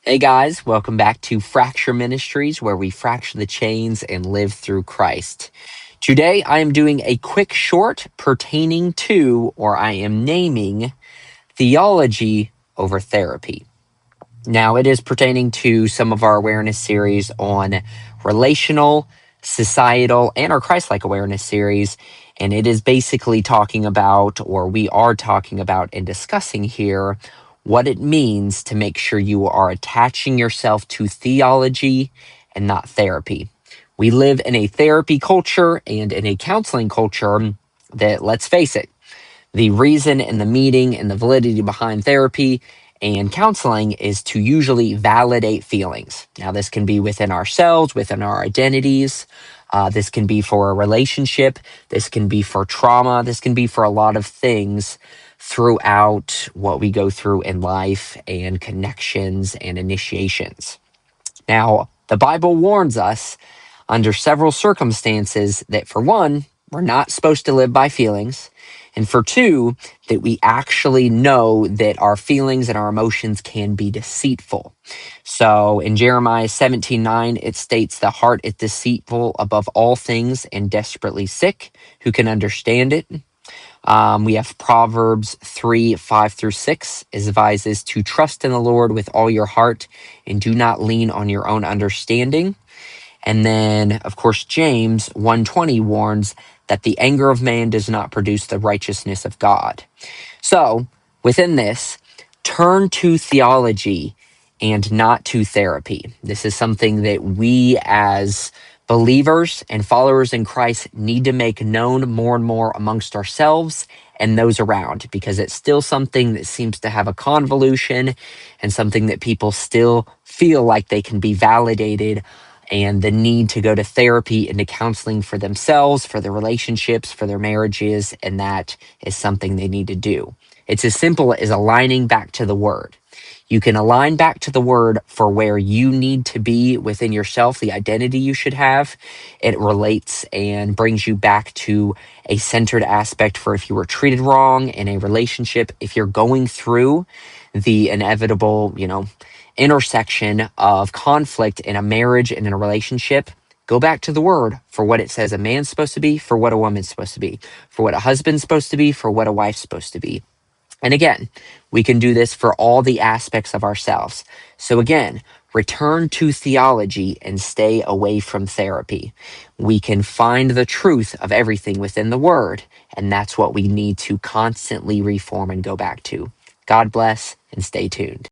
Hey guys, welcome back to Fracture Ministries, where we fracture the chains and live through Christ. Today I am doing a quick short pertaining to, or I am naming, theology over therapy. Now, it is pertaining to some of our awareness series on relational, societal, and our Christ-like awareness series. And it is basically talking about, or we are talking about and discussing here, what it means to make sure you are attaching yourself to theology and not therapy. We live in a therapy culture and in a counseling culture that, let's face it, the reason and the meaning and the validity behind therapy and counseling is to usually validate feelings. Now, this can be within ourselves, within our identities. This can be for a relationship. This can be for trauma. This can be for a lot of things throughout what we go through in life and connections and initiations. Now, the Bible warns us under several circumstances that, for one, we're not supposed to live by feelings, and for two, that we actually know that our feelings and our emotions can be deceitful. So in Jeremiah 17:9, it states, "The heart is deceitful above all things and desperately sick. Who can understand it?" We have Proverbs 3:5-6 advises to trust in the Lord with all your heart and do not lean on your own understanding. And then, of course, James 1:20 warns that the anger of man does not produce the righteousness of God. So, within this, turn to theology and not to therapy. This is something that we as believers and followers in Christ need to make known more and more amongst ourselves and those around, because it's still something that seems to have a convolution and something that people still feel like they can be validated, and the need to go to therapy and to counseling for themselves, for their relationships, for their marriages, and that is something they need to do. It's as simple as aligning back to the Word. You can align back to the Word for where you need to be within yourself, the identity you should have. It relates and brings you back to a centered aspect for if you were treated wrong in a relationship, if you're going through the inevitable, intersection of conflict in a marriage and in a relationship. Go back to the Word for what it says a man's supposed to be, for what a woman's supposed to be, for what a husband's supposed to be, for what a wife's supposed to be. And again, we can do this for all the aspects of ourselves. So again, return to theology and stay away from therapy. We can find the truth of everything within the Word, and that's what we need to constantly reform and go back to. God bless, and stay tuned.